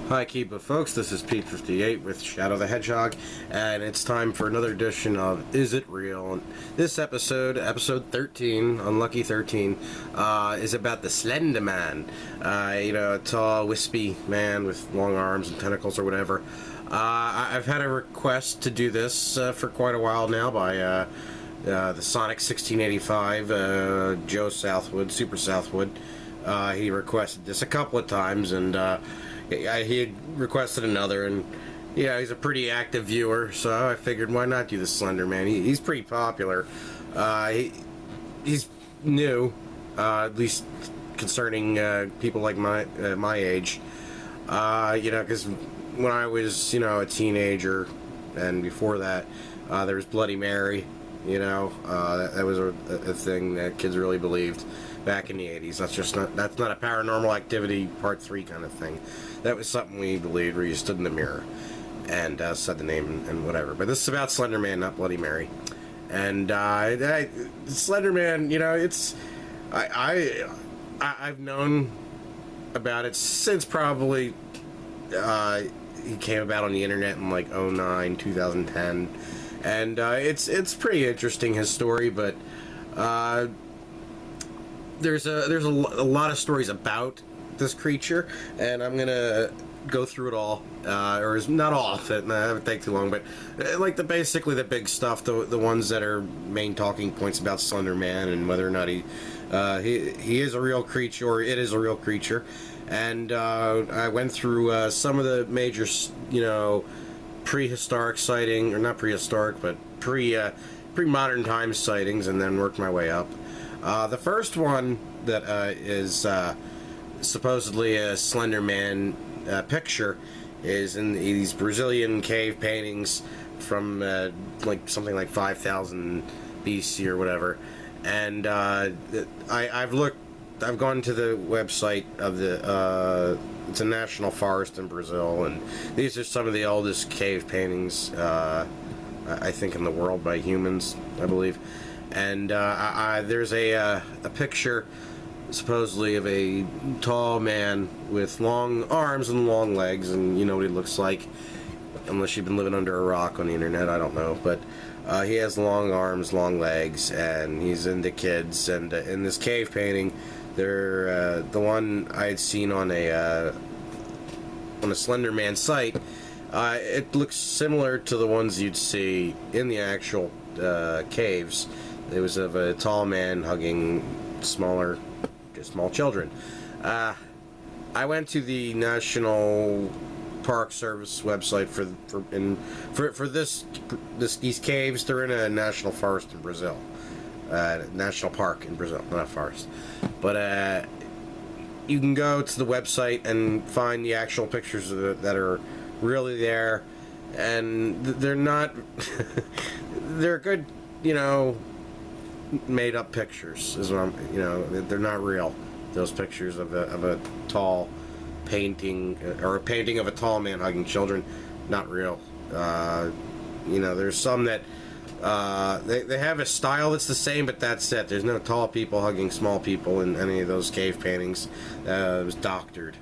Hi HIKEEBA folks, this is Pete58 with Shadow the Hedgehog, and it's time for another edition of Is It Real? And this episode, episode 13, Unlucky 13, is about the Slender Man. A tall, wispy man with long arms and tentacles or whatever. I've had a request to do this for quite a while now by the Sonic 1685, Joe Southwood, Super Southwood. He requested this a couple of times, and he had requested another, and yeah, he's a pretty active viewer, so I figured why not do the Slender Man. He's pretty popular. He's new, at least concerning people like my age. Because when I was a teenager, and before that, there was Bloody Mary. That was a thing that kids really believed back in the 80s. That's not a Paranormal Activity Part 3 kind of thing. That was something we believed, where you stood in the mirror and said the name and whatever. But this is about Slender Man, not Bloody Mary. And Slender Man, I've known about it since probably he came about on the internet in like 2009, 2010. And it's pretty interesting, his story, but there's a lot of stories about this creature, and I'm gonna go through it all, or not all of it, and I haven't take too long, but basically the big stuff, the ones that are main talking points about Slender Man and whether or not he is a real creature, or it is a real creature. And I went through some of the major, prehistoric sighting, or not prehistoric, but pre-modern times sightings, and then worked my way up. The first one that is supposedly a Slender Man picture is in these Brazilian cave paintings from something like 5,000 BC or whatever. And I've gone to the website of it's a national forest in Brazil, and these are some of the oldest cave paintings, I think, in the world by humans, I believe. And there's a picture, supposedly, of a tall man with long arms and long legs, and you know what he looks like, unless you've been living under a rock on the internet, I don't know, but he has long arms, long legs, and he's into kids. And in this cave painting, the one I had seen on a Slender Man site, it looks similar to the ones you'd see in the actual caves. It was of a tall man hugging small children. I went to the National Park Service website for these caves. They're in a national forest in Brazil, national park in Brazil, not a forest. But you can go to the website and find the actual pictures that are really there, and they're not. They're good, made up pictures. Is what I'm. They're not real. Those pictures of a tall painting, or a painting of a tall man hugging children, not real. There's some that they have a style that's the same, but that's it. There's no tall people hugging small people in any of those cave paintings. It was doctored.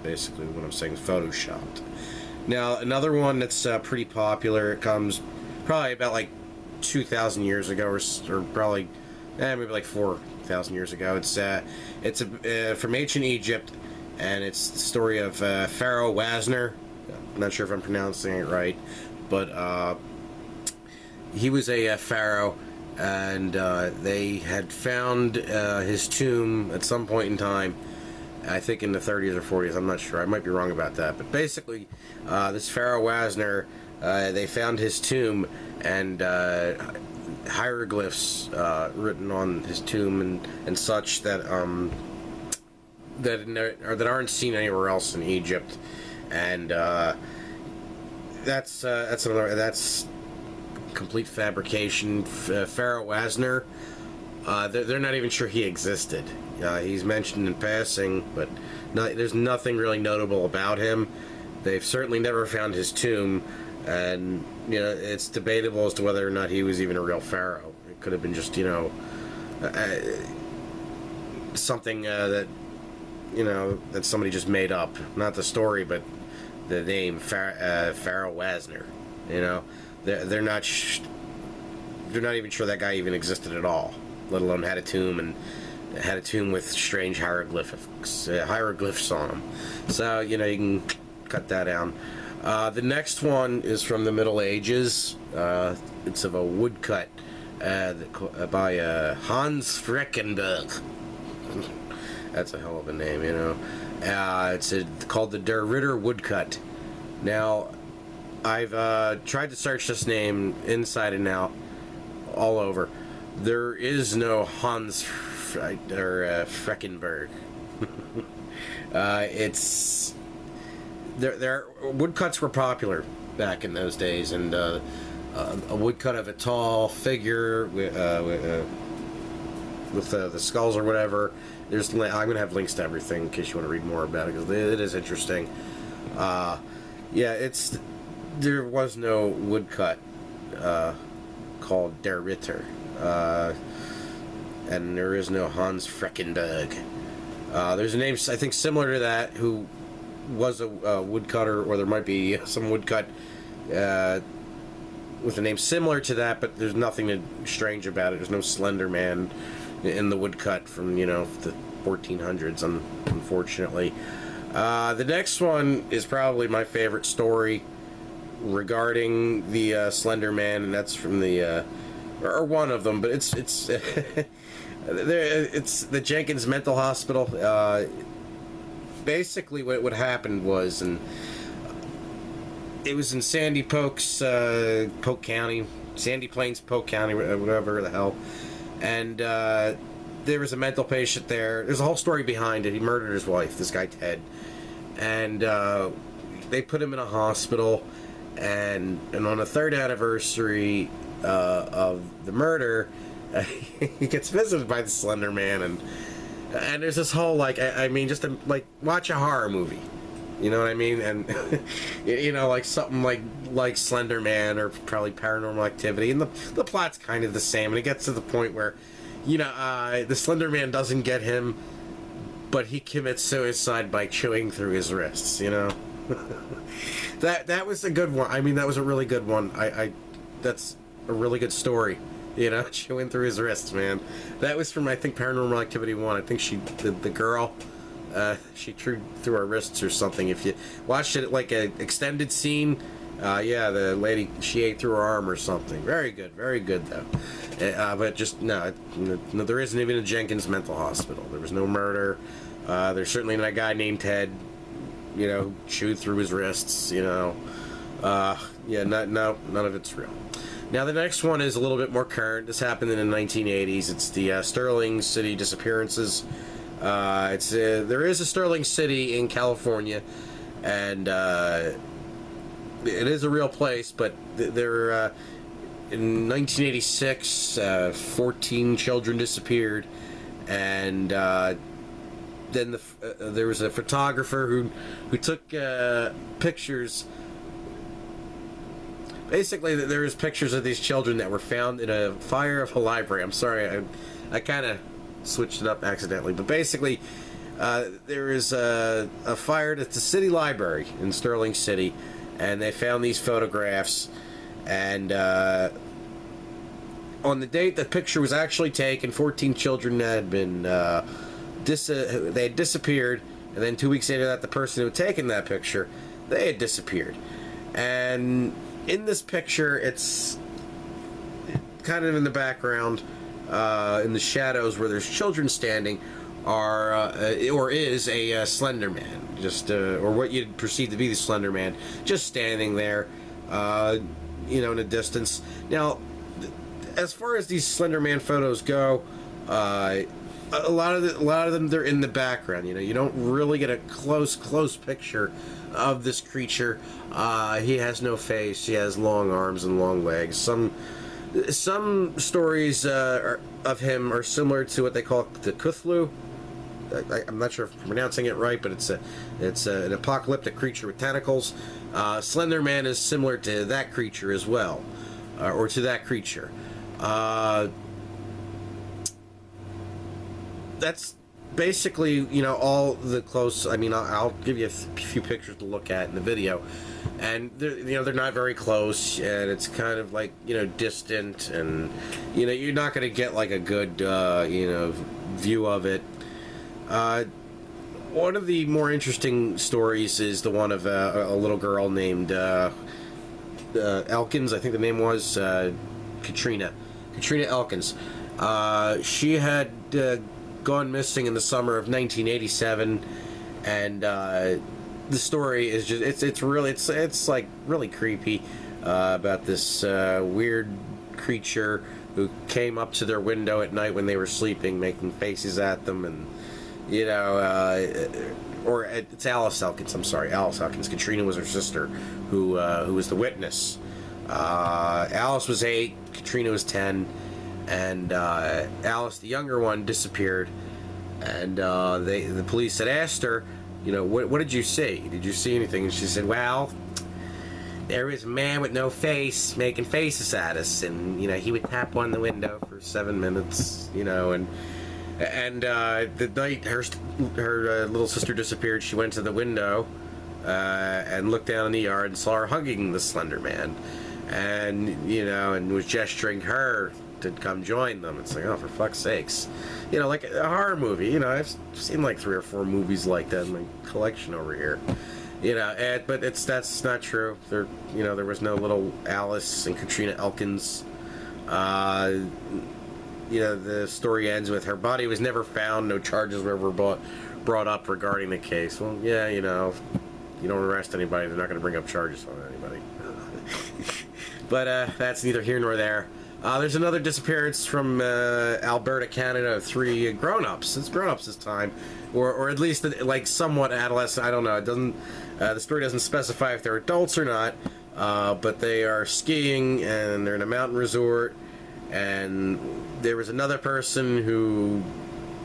Basically, what I'm saying is photoshopped. Now, another one that's pretty popular. It comes probably about like 2,000 years ago, or probably maybe like 4,000 years ago. It's from ancient Egypt, and it's the story of Pharaoh Wasner. I'm not sure if I'm pronouncing it right, but he was a pharaoh, and they had found his tomb at some point in time. I think in the 30s or 40s. I'm not sure. I might be wrong about that. But basically, this Pharaoh Wasner, they found his tomb, and hieroglyphs written on his tomb and such that that aren't seen anywhere else in Egypt. And that's complete fabrication. Pharaoh Wasner, they're not even sure he existed. He's mentioned in passing, but there's nothing really notable about him. They've certainly never found his tomb, and it's debatable as to whether or not he was even a real pharaoh. It could have been just something that you know, that somebody just made up. Not the story, but the name Pharaoh Wasner. You know, they're not even sure that guy even existed at all, let alone had a tomb with strange hieroglyphs on them. So, you know, you can cut that down. The next one is from the Middle Ages. It's of a woodcut by Hans Freckenberg. That's a hell of a name, you know. It's called the Der Ritter woodcut. Now, I've tried to search this name inside and out, all over. There is no Hans Freckenberg. Woodcuts were popular back in those days, and a woodcut of a tall figure with the skulls or whatever. I'm going to have links to everything in case you want to read more about it, because it is interesting. There was no woodcut called Der Ritter, and there is no Hans Freckenberg. There's a name, I think, similar to that, who was a woodcutter, or there might be some woodcut with a name similar to that, but there's nothing strange about it. There's no Slender Man in the woodcut from, you know, the 1400s, unfortunately. The next one is probably my favorite story regarding the Slender Man, and that's from the or one of them, but it's it's the Jenkins Mental Hospital. Basically, what happened was, and it was in Sandy Polk County, Sandy Plains, Polk County, whatever the hell, and there was a mental patient there. There's a whole story behind it. He murdered his wife, this guy Ted, and they put him in a hospital, and on the third anniversary of the murder, he gets visited by the Slender Man, and there's this whole, like, I mean, just like, watch a horror movie, you know what I mean? And you know, like something like Slender Man, or probably Paranormal Activity, and the plot's kind of the same, and it gets to the point where, you know, the Slender Man doesn't get him, but he commits suicide by chewing through his wrists, you know? that was a good one. I mean, that was a really good one. That's a really good story, you know, chewing through his wrists, man. That was from, I think, Paranormal Activity 1. I think the girl, she chewed through her wrists or something. If you watched it, like an extended scene, yeah, the lady, she ate through her arm or something. Very good though. But just, no, there isn't even a Jenkins Mental Hospital. There was no murder. There's certainly not a guy named Ted, you know, who chewed through his wrists, you know. Yeah, none of it's real. Now, the next one is a little bit more current. This happened in the 1980s. It's the Sterling City disappearances. There is a Sterling City in California, and it is a real place, but there in 1986, 14 children disappeared, and then there was a photographer who took pictures. Basically, there was pictures of these children that were found in a fire of a library. I'm sorry, I kind of switched it up accidentally, but basically, there is a fire at the city library in Sterling City, and they found these photographs, and on the date the picture was actually taken, 14 children had been they had disappeared, and then 2 weeks later that, the person who had taken that picture, they had disappeared. And in this picture, it's kind of in the background, in the shadows where there's children standing, or is a Slender Man, just or what you'd perceive to be the Slender Man, just standing there, you know, in the distance. Now, as far as these Slender Man photos go, a lot of them, they're in the background. You know, you don't really get a close picture of this creature. He has no face. He has long arms and long legs. Some stories of him are similar to what they call the Cthulhu. I'm not sure if I'm pronouncing it right, but it's an apocalyptic creature with tentacles. Slender Man is similar to that creature as well, or to that creature. That's basically, you know, all the close. I mean, I'll give you a few pictures to look at in the video, and they're not very close, and it's kind of like, you know, distant, and you know, you're not going to get like a good you know, view of it. One of the more interesting stories is the one of a little girl named Elkins. I think the name was Katrina Elkins. She had gone missing in the summer of 1987, and the story is just it's like really creepy about this weird creature who came up to their window at night when they were sleeping, making faces at them, and you know, or it's Alice Elkins. I'm sorry, Alice Elkins. Katrina was her sister, who was the witness. Alice was 8, Katrina was 10, and Alice, the younger one, disappeared. And the police had asked her, you know, what did you see? Did you see anything? And she said, well, there was a man with no face making faces at us, and you know, he would tap on the window for 7 minutes, you know, and the night her little sister disappeared, she went to the window and looked down in the yard and saw her hugging the Slender Man, and you know, and was gesturing her to come join them. It's like, oh, for fuck's sakes, you know, like a horror movie. You know, I've seen like 3 or 4 movies like that in my collection over here. You know, but that's not true. There, you know, there was no little Alice and Katrina Elkins. You know, the story ends with her body was never found, no charges were ever brought up regarding the case. Well, yeah, you know, if you don't arrest anybody, they're not going to bring up charges on anybody. But that's neither here nor there. There's another disappearance from Alberta, Canada, of 3 grown-ups. It's grown-ups this time, or at least like somewhat adolescent. I don't know. It doesn't. The story doesn't specify if they're adults or not. But they are skiing and they're in a mountain resort. And there was another person who,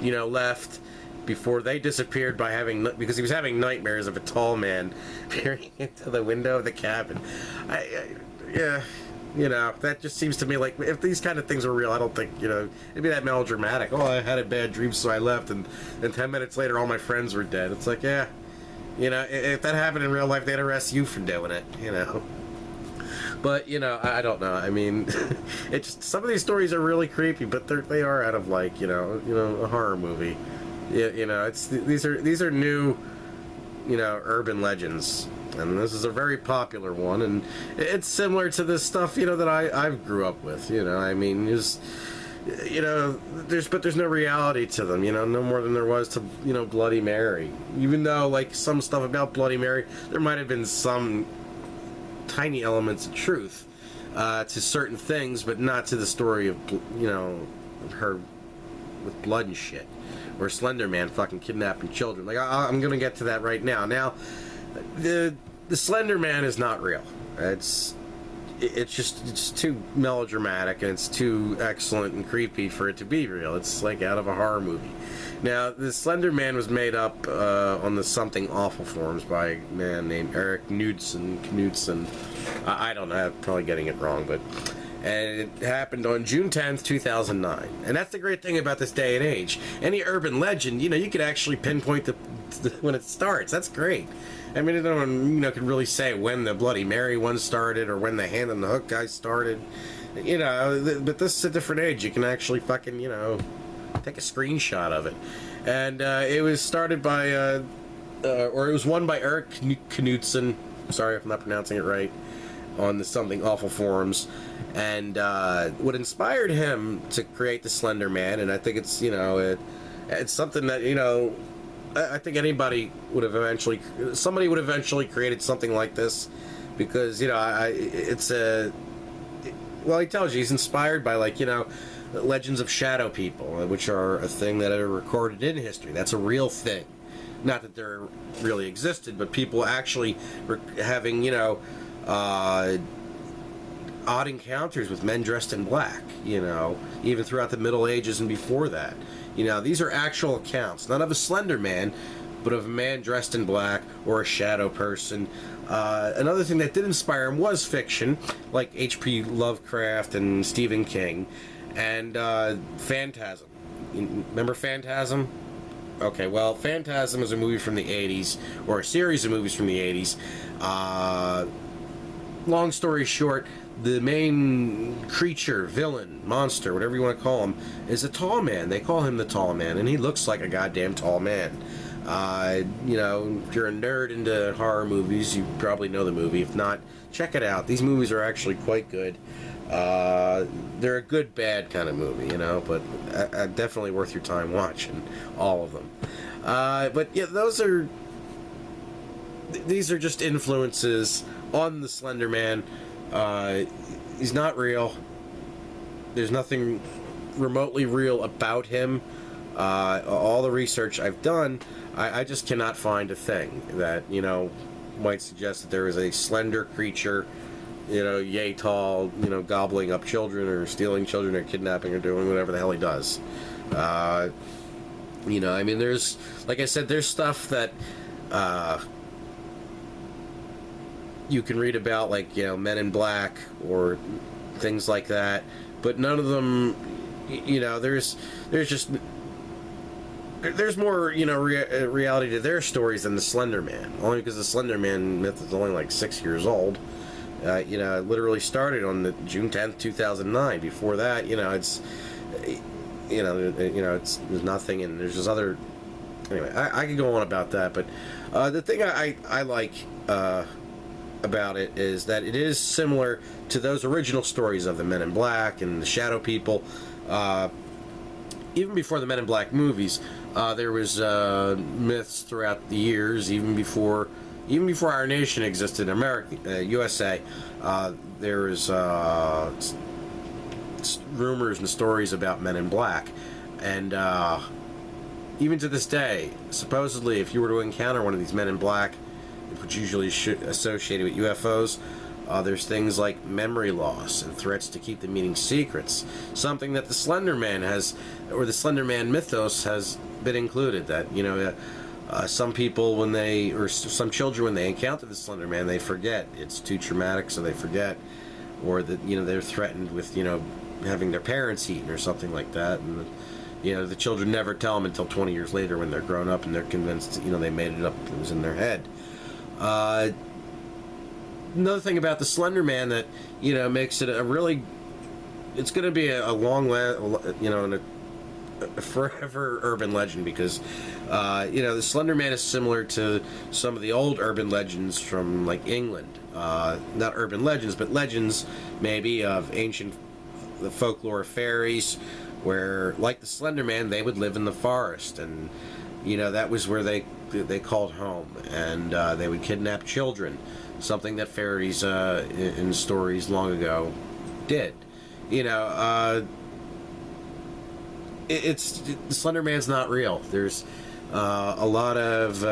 you know, left before they disappeared because he was having nightmares of a tall man peering into the window of the cabin. Yeah, you know, that just seems to me like if these kind of things are real, I don't think, you know, it'd be that melodramatic. Oh, I had a bad dream, so I left, and 10 minutes later, all my friends were dead. It's like, yeah, you know, if that happened in real life, they'd arrest you for doing it, you know. But, you know, I don't know. I mean, it's just, some of these stories are really creepy, but they are out of, like, you know, a horror movie. You know, these are new, you know, urban legends. And this is a very popular one, and it's similar to this stuff, you know, that I've grew up with, you know. I mean, you know, there's no reality to them, you know, no more than there was to, you know, Bloody Mary. Even though, like, some stuff about Bloody Mary, there might have been some tiny elements of truth to certain things, but not to the story of, you know, her with blood and shit, or Slender Man fucking kidnapping children. Like, I'm gonna get to that right now. Now, the Slender Man is not real. It's too melodramatic, and it's too excellent and creepy for it to be real. It's like out of a horror movie. Now, the Slender Man was made up on the Something Awful forums by a man named Eric Knudsen. I don't know, I'm probably getting it wrong, but... And it happened on June 10th, 2009. And that's the great thing about this day and age. Any urban legend, you know, you could actually pinpoint when it starts. That's great. I mean, no one, you know, could really say when the Bloody Mary one started or when the Hand on the Hook guy started. You know, but this is a different age. You can actually fucking, you know, take a screenshot of it. And it was started by, or it was won by Eric Knudsen. Sorry if I'm not pronouncing it right. On the Something Awful forums. And what inspired him to create the Slender Man, and I think it's, you know, it's something that, you know, I think somebody would have eventually created something like this, because, you know, well, he tells you he's inspired by, like, you know, legends of shadow people, which are a thing that are recorded in history. That's a real thing. Not that they're really existed, but people actually having, you know, odd encounters with men dressed in black, you know, even throughout the Middle Ages and before that. You know, these are actual accounts, not of a Slender Man, but of a man dressed in black or a shadow person. Another thing that did inspire him was fiction, like H.P. Lovecraft and Stephen King, and Phantasm. Remember Phantasm? Okay, well, Phantasm is a movie from the 80s, or a series of movies from the 80s. Long story short, the main creature, villain, monster, whatever you want to call him, is a tall man. They call him the Tall Man, and he looks like a goddamn tall man. You know, if you're a nerd into horror movies, you probably know the movie. If not, check it out. These movies are actually quite good. They're a good, bad kind of movie, you know, but definitely worth your time watching all of them. But yeah, these are just influences on the Slender Man. He's not real. There's nothing remotely real about him. All the research I've done, I just cannot find a thing that, you know, might suggest that there is a slender creature, you know, yay tall, you know, gobbling up children or stealing children or kidnapping or doing whatever the hell he does. You know, I mean, there's, like I said, there's stuff that you can read about, like, you know, Men in Black or things like that, but none of them, you know, there's more, you know, reality to their stories than the Slender Man, only because the Slender Man myth is only like 6 years old. You know, it literally started on the June 10th, 2009. Before that, you know, it's, you know, there's nothing, and there's just other. Anyway, I could go on about that, but the thing I like about it is that it is similar to those original stories of the Men in Black and the Shadow People. Even before the Men in Black movies, there was myths throughout the years, even before our nation existed in America, USA. There was rumors and stories about Men in Black, and even to this day, supposedly, if you were to encounter one of these Men in Black, which usually associated with UFOs, there's things like memory loss and threats to keep the meaning secrets. Something that the Slender Man has, or the Slender Man mythos has been included. That, you know, some people some children when they encounter the Slender Man, they forget. It's too traumatic, so they forget, or that, you know, they're threatened with, you know, having their parents eaten or something like that, and you know, the children never tell them until 20 years later when they're grown up and they're convinced, you know, they made it up. It was in their head. Another thing about the Slender Man that, you know, makes it a really, it's going to be a long, you know, and a forever urban legend, because, you know, the Slender Man is similar to some of the old urban legends from, like, England. Not urban legends, but legends, maybe, of ancient folklore of fairies, where, like the Slender Man, they would live in the forest, and, you know, that was where they called home, and they would kidnap children, something that fairies in stories long ago did. You know, the Slender Man's not real. There's a lot of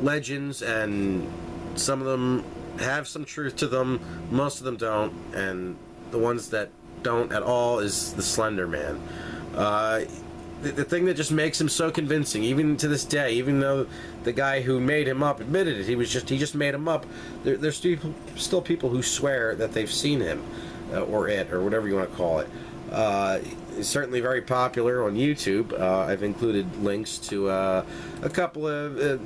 legends, and some of them have some truth to them, most of them don't, and the ones that don't at all is the Slender Man. The thing that just makes him so convincing, even to this day, even though the guy who made him up admitted it, he just made him up, there's still people who swear that they've seen him, or it, or whatever you want to call it. It's certainly very popular on YouTube. I've included links to a couple of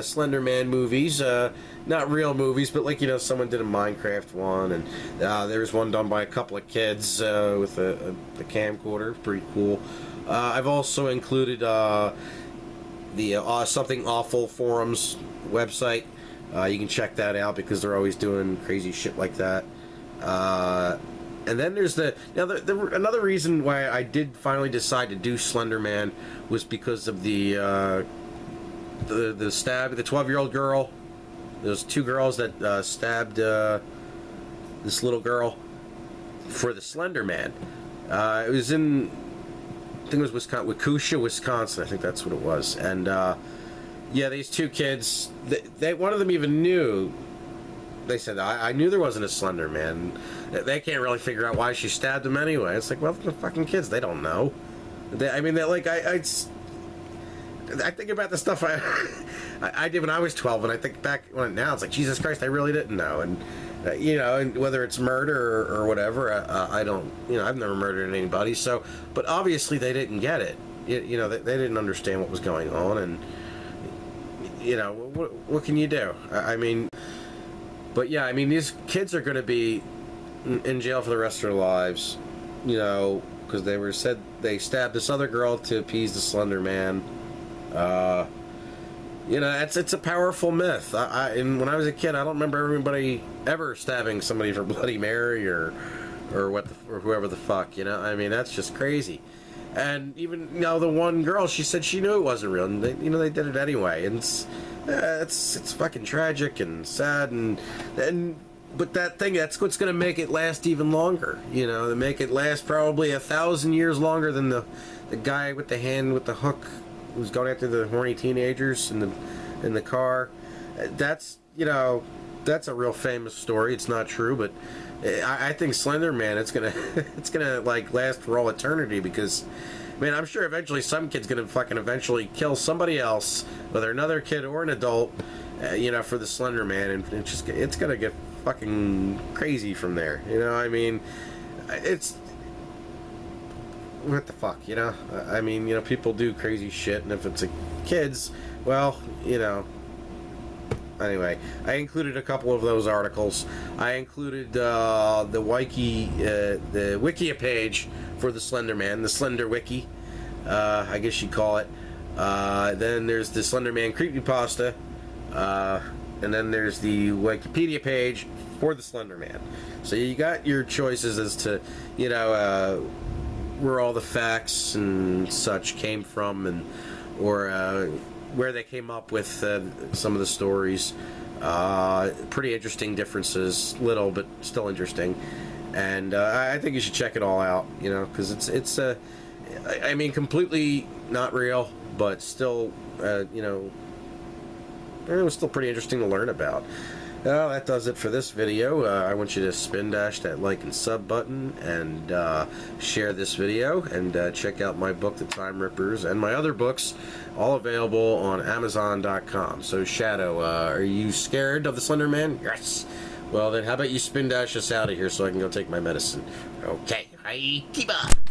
Slender Man movies, not real movies, but, like, you know, someone did a Minecraft one, and there was one done by a couple of kids with a camcorder, pretty cool. I've also included the Something Awful forums website. You can check that out, because they're always doing crazy shit like that. And then there's another reason why I did finally decide to do Slender Man was because of the 12-year-old girl. Those two girls that stabbed this little girl for the Slender Man. It was in, I think it was Waukesha, Wisconsin. I think that's what it was. And yeah, these two kids, one of them even knew. They said, I knew there wasn't a Slender Man. They can't really figure out why she stabbed him anyway. It's like, well, the fucking kids, they don't know. I mean, I think about the stuff I did when I was 12, and I think back on it now. It's like, Jesus Christ, I really didn't know. And you know, and whether it's murder or whatever, I don't, you know, I've never murdered anybody. So, but obviously they didn't get it, you know, they didn't understand what was going on, and you know, what can you do? I mean, but yeah, I mean, these kids are going to be in jail for the rest of their lives, you know, because they stabbed this other girl to appease the Slender Man. You know, it's a powerful myth. And when I was a kid, I don't remember anybody ever stabbing somebody for Bloody Mary or whoever the fuck. You know, I mean, that's just crazy. And even, you know, the one girl, she said she knew it wasn't real, and they did it anyway. And it's fucking tragic and sad, but that thing, that's what's going to make it last even longer. You know, to make it last probably 1,000 years longer than the guy with the hand with the hook who's going after the horny teenagers in the car. That's, you know, that's a real famous story. It's not true, but I think Slender Man, it's gonna like last for all eternity, because, man, I'm sure eventually some kid's gonna fucking eventually kill somebody else, whether another kid or an adult, you know, for the Slender Man, and it's gonna get fucking crazy from there. You know, I mean, it's what the fuck, you know? I mean, you know, people do crazy shit, and if it's kids, well, you know. Anyway, I included a couple of those articles. I included the Wikia page for the Slender Man, the Slender Wiki, I guess you'd call it. Then there's the Slender Man creepypasta, and then there's the Wikipedia page for the Slender Man. So you got your choices as to, you know, where all the facts and such came from, or where they came up with some of the stories. Pretty interesting differences, little but still interesting, and I think you should check it all out, you know, because it's I mean, completely not real, but still, you know, it was still pretty interesting to learn about. Well, that does it for this video. I want you to spin dash that like and sub button, and share this video, and check out my book, The Time Rippers, and my other books, all available on Amazon.com. So, Shadow, are you scared of the Slender Man? Yes. Well, then how about you spin dash us out of here so I can go take my medicine? Okay. HIKEEBA!